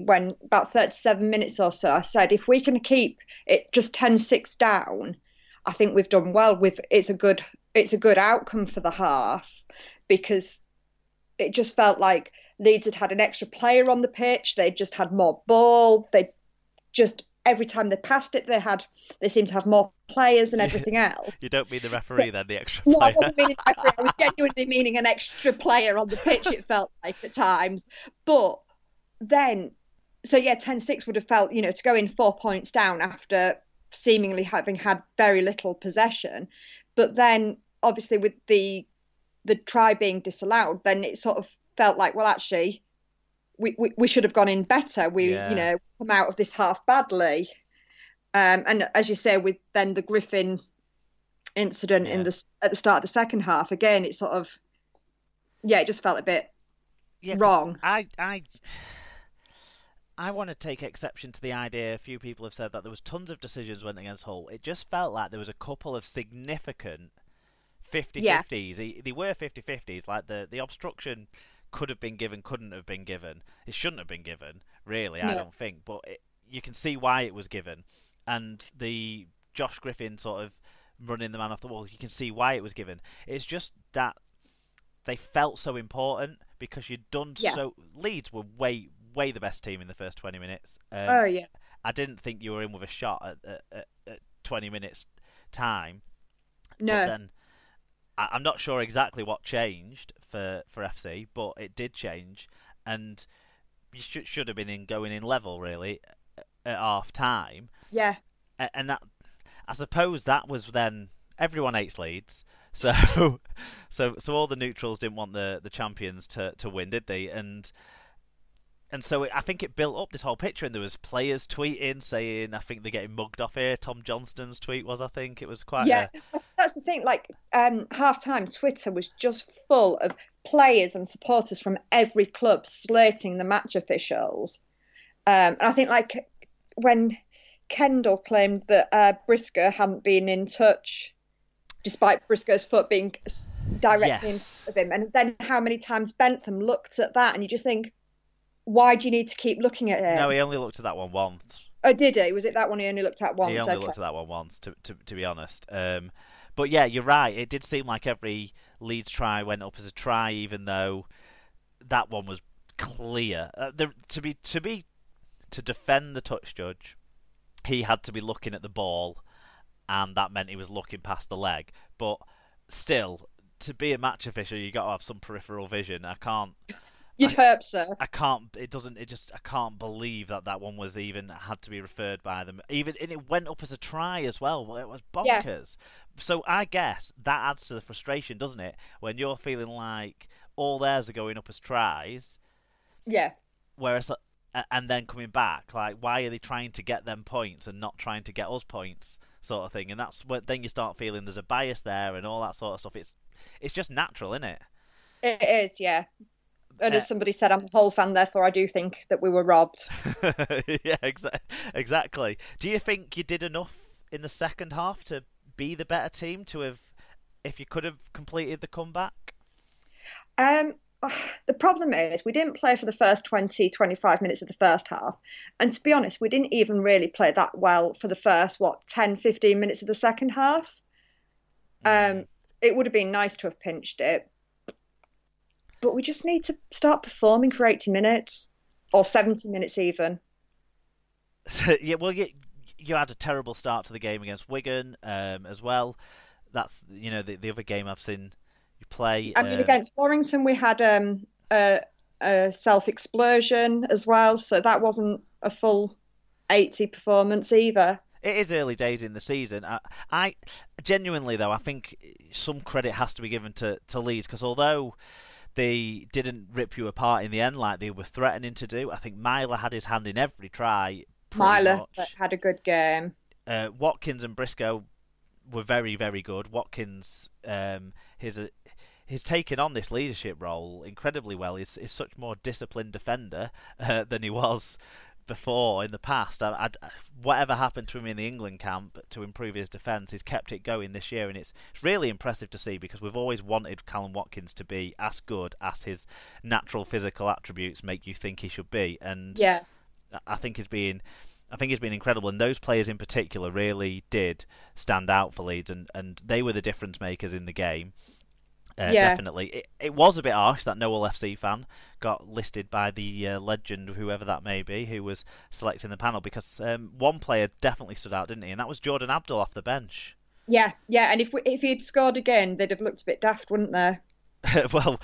when about 37 minutes or so, I said, if we can keep it just 10-6 down, I think we've done well. With it's a good outcome for the half because it just felt like Leeds had an extra player on the pitch. They just had more ball. They just every time they passed it, they seemed to have more players and everything else. You don't mean the So, referee then, the extra no, I player. wasn't meaning the referee. I was genuinely meaning an extra player on the pitch. It felt like at times, but then, so yeah, 10-6 would have felt, to go in 4 points down after seemingly having had very little possession, but then obviously with the try being disallowed, then it sort of felt like, well, actually, we should have gone in better. We, Yeah, come out of this half badly. And as you say, with then the Griffin incident yeah, at the start of the second half, again, it sort of, yeah, it just felt a bit yeah. Because wrong. I want to take exception to the idea. A few people have said that there was tons of decisions went against Hull. It just felt like there was a couple of significant Yeah, 50-50s. They were 50-50s. Like the obstruction could have been given, couldn't have been given. It shouldn't have been given, really, I no, don't think. But you can see why it was given. And the Josh Griffin sort of running the man off the wall, you can see why it was given. It's just that they felt so important because you'd done yeah, so. Leeds were way the best team in the first 20 minutes. oh yeah, I didn't think you were in with a shot at 20 minutes time, but no, then I'm not sure exactly what changed for FC, but it did change, and you should have been going in level really at half time, yeah, and that I suppose that was then everyone hates Leeds, so so all the neutrals didn't want the champions to win, did they? And so I think it built up this whole picture, and there was players tweeting saying, "I think they're getting mugged off here." Tom Johnston's tweet was, I think, it was quite yeah. a That's the thing. Like, half time, Twitter was just full of players and supporters from every club slating the match officials. And I think, like, when Kendall claimed that Briscoe hadn't been in touch, despite Briscoe's foot being directly in yes. front of him, and then how many times Bentham looked at that, and you just think, why do you need to keep looking at No, it? he only looked at that one once. Oh, did he? Was it that one he only looked at He once? only Okay. looked at that one once, to be honest. But yeah, you're right. It did seem like every Leeds try went up as a try, even though that one was clear. To defend the touch judge, he had to be looking at the ball, and that meant he was looking past the leg. But still, to be a match official, you got to have some peripheral vision. You'd I, hope so. I can't. It doesn't. It just. I can't believe that one was even had to be referred by them. Even and it went up as a try as well. Well, it was Yeah, bonkers. So I guess that adds to the frustration, doesn't it? When you're feeling like all theirs are going up as tries, yeah. whereas and then coming back, like why are they trying to get them points and not trying to get us points, sort of thing. And that's when then you start feeling there's a bias there and all that sort of stuff. It's just natural, isn't it? It is, yeah. And Uh, as somebody said, I'm a Hull fan, therefore I do think that we were robbed. yeah, exactly. Do you think you did enough in the second half to be the better team to have, if you could have completed the comeback? Um, the problem is we didn't play for the first 20, 25 minutes of the first half. And to be honest, we didn't even really play that well for the first, 10, 15 minutes of the second half. Mm. Um, it would have been nice to have pinched it, but we just need to start performing for 80 minutes or 70 minutes even. Yeah, well, you had a terrible start to the game against Wigan as well. That's the other game I've seen you play. I mean, against Warrington, we had a self explosion as well, so that wasn't a full 80 performance either. It is early days in the season. I genuinely though I think some credit has to be given to Leeds because although they didn't rip you apart in the end like they were threatening to do. I think Myler had his hand in every try, pretty Myler much. had a good game. Watkins and Briscoe were very good. Watkins, his he's taken on this leadership role incredibly well. He's such more disciplined defender than he was before in the past. Whatever happened to him in the England camp to improve his defence, he's kept it going this year, and it's really impressive to see because we've always wanted Callum Watkins to be as good as his natural physical attributes make you think he should be, and Yeah. I think he's been incredible, and those players in particular really did stand out for Leeds, and they were the difference makers in the game. Yeah, Definitely. It was a bit harsh that Noel FC fan got listed by the legend, whoever that may be, who was selecting the panel, because one player definitely stood out, didn't he? And that was Jordan Abdul off the bench. yeah, yeah. And if he'd scored again, they'd have looked a bit daft, wouldn't they? Well,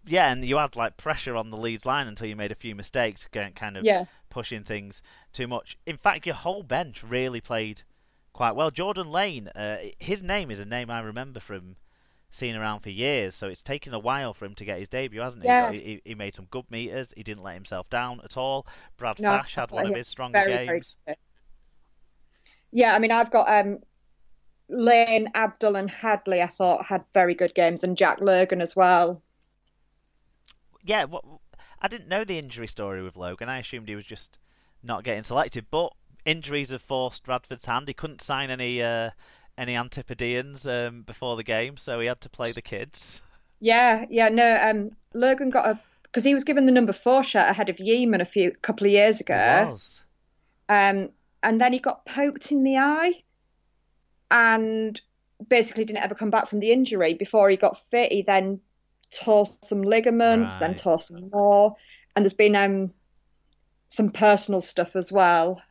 yeah, and you had like pressure on the Leeds line until you made a few mistakes, kind of Yeah, pushing things too much. In fact, your whole bench really played quite well. Jordan Lane, his name is a name I remember from seen around for years, so it's taken a while for him to get his debut, hasn't it? yeah. He made some good meters. He didn't let himself down at all. Brad No, Fash I had thought one he of was his stronger very, very games. good. Yeah, I mean, I've got Lane, Abdul, and Hadley. I thought had very good games, and Jack Lurgan as well. Yeah, I didn't know the injury story with Logan. I assumed he was just not getting selected, but injuries have forced Radford's hand. He couldn't sign any Antipodeans before the game, so he had to play the kids. Yeah, yeah, no. Lurgan got a because he was given the number 4 shirt ahead of Yeaman a couple of years He ago. was. Um, and then he got poked in the eye and basically didn't ever come back from the injury. Before he got fit, he then tore some ligaments, then Right, tore some more, and there's been some personal stuff as well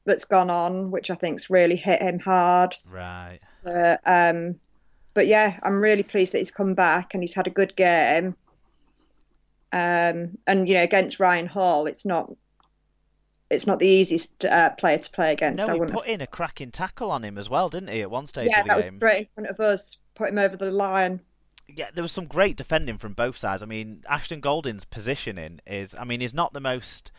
that's gone on, which I think's really hit him hard. right. So, but yeah, I'm really pleased that he's come back and he's had a good game. And against Ryan Hall, it's not the easiest player to play against. No, I he wouldn't put have. in a cracking tackle on him as well, didn't he, at one stage Yeah, of the that was game? straight in front of us, put him over the line. Yeah, there was some great defending from both sides. I mean, Ashton Golding's positioning he's not the most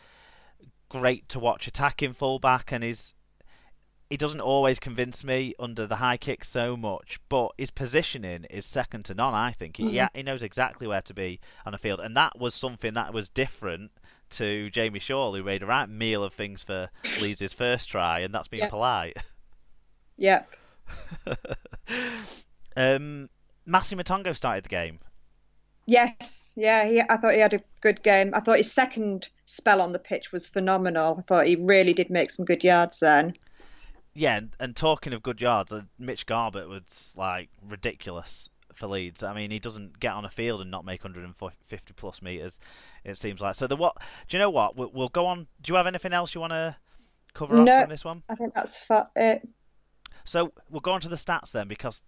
great to watch attacking fullback, and he doesn't always convince me under the high kick so much, but his positioning is second to none, I think. He knows exactly where to be on the field, and that was something that was different to Jamie Shaw, who made a right meal of things for Leeds' first try, and that's being Yeah, polite. yeah. Matthew Matongo started the game. Yes, yeah. I thought he had a good game. I thought his second spell on the pitch was phenomenal. I thought he really did make some good yards then. Yeah, and talking of good yards, Mitch Garbett was like ridiculous for Leeds. I mean, he doesn't get on a field and not make 150 plus meters. It seems like. So what? Do you know what? We'll go on. Do you have anything else you want to cover off No, from this one? I think that's it. So we'll go on to the stats then, because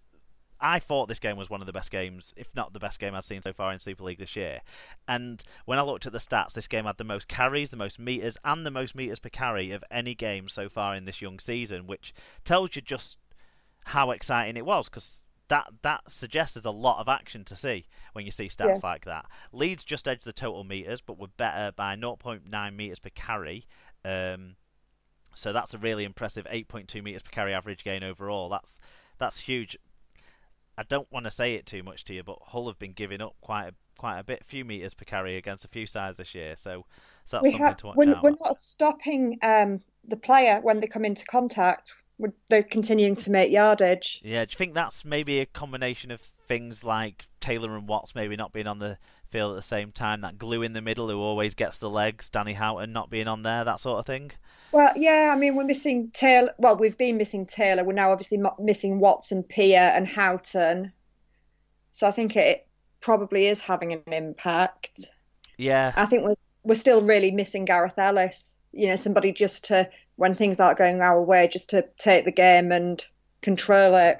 I thought this game was one of the best games, if not the best game I've seen so far in Super League this year. And when I looked at the stats, this game had the most carries, the most meters, and the most meters per carry of any game so far in this young season, which tells you just how exciting it was, because that suggests there's a lot of action to see when you see Yeah. stats like that. Leeds just edged the total meters, but were better by 0.9 meters per carry. So that's a really impressive 8.2 meters per carry average gain overall. That's huge. I don't want to say it too much to you, but Hull have been giving up quite a bit, few meters per carry against a few sides this year. So that's We something have to watch we're out. not stopping the player when they come into contact. They're continuing to make yardage. Yeah, do you think that's maybe a combination of things like Taylor and Watts maybe not being on the field at the same time, that glue in the middle who always gets the legs, Danny Houghton not being on there, that sort of thing? Well, yeah, I mean, we're missing Taylor. Well, we've been missing Taylor. We're now obviously missing Watson, Peer, and Houghton. So I think it probably is having an impact. Yeah, I think we're still really missing Gareth Ellis. Somebody just to when things aren't going our way, just to take the game and control it.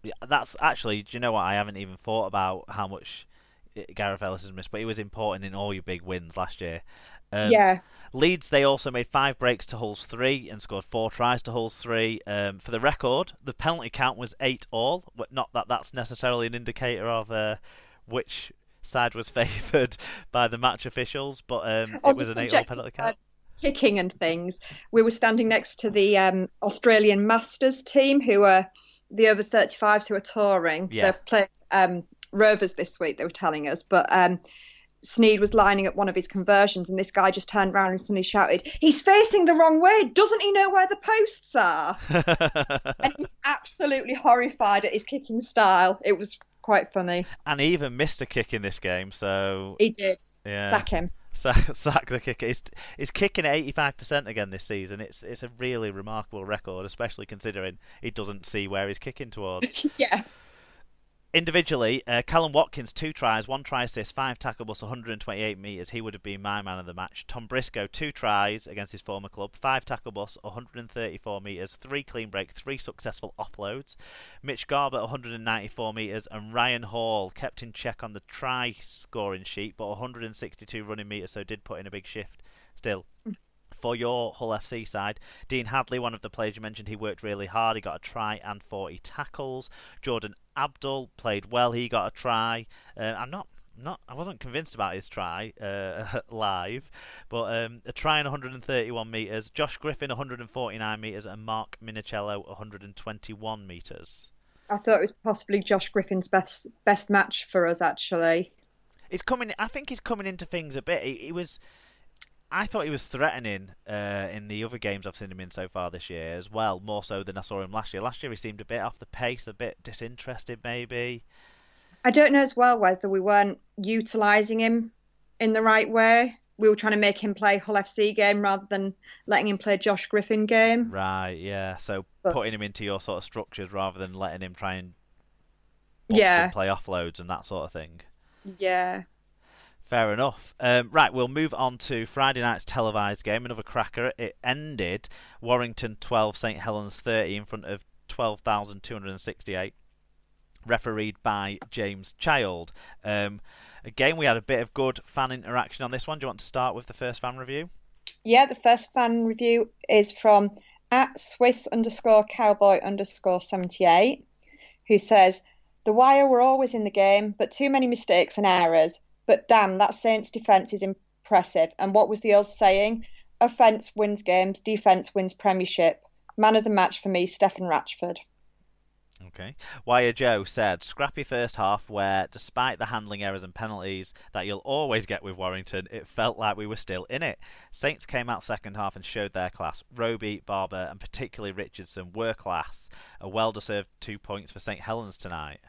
yeah, that's actually. Do you know what? I haven't even thought about how much Gareth Ellis has missed, but he was important in all your big wins last year. Um, Yeah, Leeds, they also made 5 breaks to Hull's 3 and scored 4 tries to Hull's 3. For the record, the penalty count was 8 all. Not that that's necessarily an indicator of which side was favoured by the match officials, but it on the was an 8 all subject penalty of count. kicking and things, we were standing next to the Australian Masters team, who are the over 35s who are touring. Yeah. They're playing Rovers this week, they were telling us. But Sneed was lining up one of his conversions, and this guy just turned around and suddenly shouted, "He's facing the wrong way. Doesn't he know where the posts are?" And he was absolutely horrified at his kicking style. It was quite funny. And he even missed a kick in this game, so He did. yeah. Sack him. Sack the kicker. He's kicking at 85% again this season. It's a really remarkable record, especially considering he doesn't see where he's kicking towards. Yeah. Individually, Callum Watkins, 2 tries, 1 try assist, 5 tackle busts, 128 metres. He would have been my man of the match. Tom Briscoe, 2 tries against his former club, 5 tackle busts, 134 metres, 3 clean break, 3 successful offloads. Mitch Garbutt, 194 metres, and Ryan Hall kept in check on the try scoring sheet, but 162 running metres, so did put in a big shift still. For your Hull FC side, Dean Hadley, one of the players you mentioned, he worked really hard. He got a try and 40 tackles. Jordan Abdul played well. He got a try. I wasn't convinced about his try live, but a try in 131 metres. Josh Griffin 149 metres and Mark Minicello 121 metres. I thought it was possibly Josh Griffin's best match for us, actually. I think he's coming into things a bit. I thought he was threatening in the other games I've seen him in so far this year as well, more so than I saw him last year. Last year he seemed a bit off the pace, a bit disinterested maybe. I don't know as well whether we weren't utilising him in the right way. We were trying to make him play Hull FC game rather than letting him play Josh Griffin game. Right, yeah. So putting him into your sort of structures rather than letting him try and play offloads and that sort of thing. Yeah. Fair enough. Right, we'll move on to Friday night's televised game, another cracker. It ended Warrington 12, St Helens 30 in front of 12,268. Refereed by James Child. Again, we had a bit of good fan interaction on this one. Do you want to start with the first fan review? Yeah, the first fan review is from @Swiss_cowboy_78, who says, "The Wire were always in the game, but too many mistakes and errors. But damn, that Saints defence is impressive. And what was the old saying? Offence wins games, defence wins premiership. Man of the match for me, Stefan Ratchford." Okay. Wire Joe said, "Scrappy first half where, despite the handling errors and penalties that you'll always get with Warrington, it felt like we were still in it. Saints came out second half and showed their class. Roby, Barber and particularly Richardson were class. A well-deserved 2 points for St Helens tonight."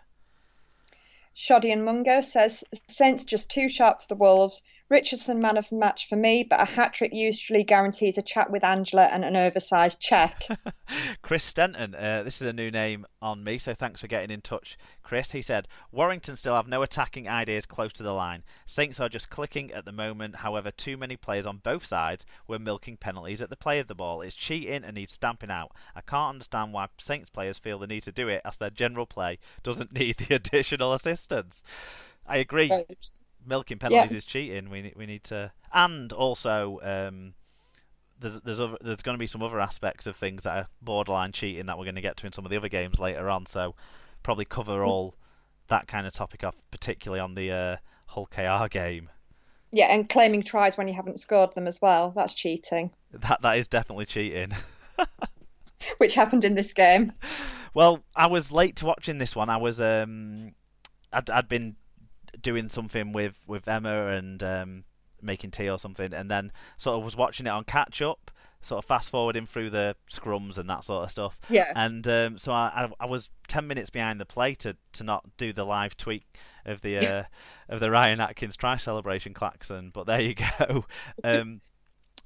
Shoddy and Mungo says, "Saints just too sharp for the Wolves. Richardson man of the match for me, but a hat-trick usually guarantees a chat with Angela and an oversized check." Chris Stenton, this is a new name on me, so thanks for getting in touch, Chris. He said, "Warrington still have no attacking ideas close to the line. Saints are just clicking at the moment. However, too many players on both sides were milking penalties at the play of the ball. It's cheating and needs stamping out. I can't understand why Saints players feel the need to do it as their general play doesn't need the additional assistance." I agree. Milking penalties is cheating. We need to, and also there's going to be some other aspects of things that are borderline cheating that we're going to get to in some of the other games later on. So probably cover all that kind of topic off, particularly on the Hull KR game. Yeah, and claiming tries when you haven't scored them as well. That's cheating. That is definitely cheating. Which happened in this game. Well, I was late to watching this one. I was I'd been doing something with Emma and making tea or something, and then sort of was watching it on catch up, sort of fast forwarding through the scrums and that sort of stuff. Yeah. And so I was 10 minutes behind the play to not do the live tweet of the Ryan Atkins try celebration klaxon. But there you go.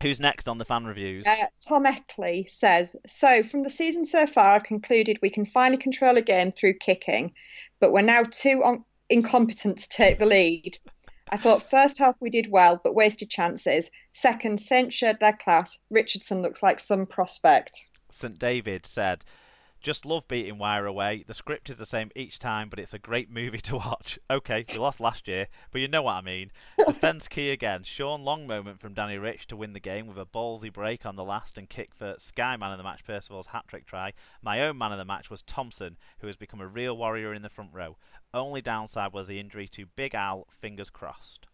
Who's next on the fan reviews? Tom Eckley says, "So from the season so far, I've concluded we can finally control a game through kicking, but we're now too incompetent to take the lead. I thought first half we did well, but wasted chances. Second, Saints showed their class. Richardson looks like some prospect." St David said, "Just love beating Wire away. The script is the same each time, but it's a great movie to watch. Okay, we lost last year, but you know what I mean. Defence key again. Sean long moment from Danny Rich to win the game with a ballsy break on the last and kick for Sky man of the match Percival's hat-trick try. My own man of the match was Thompson, who has become a real warrior in the front row. Only downside was the injury to Big Al, fingers crossed."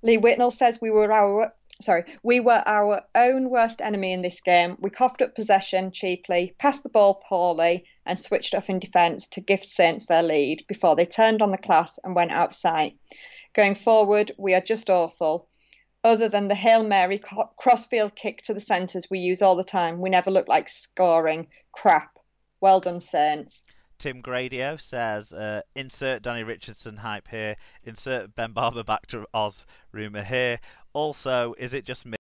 Lee Whitnell says, we were our own worst enemy in this game. We coughed up possession cheaply, passed the ball poorly, and switched off in defence to gift Saints their lead before they turned on the class and went out of sight. Going forward, we are just awful. Other than the Hail Mary crossfield kick to the centres we use all the time, we never look like scoring. Crap. Well done, Saints." Tim Gradio says, insert Danny Richardson hype here, insert Ben Barber back to Oz rumour here. Also, is it just me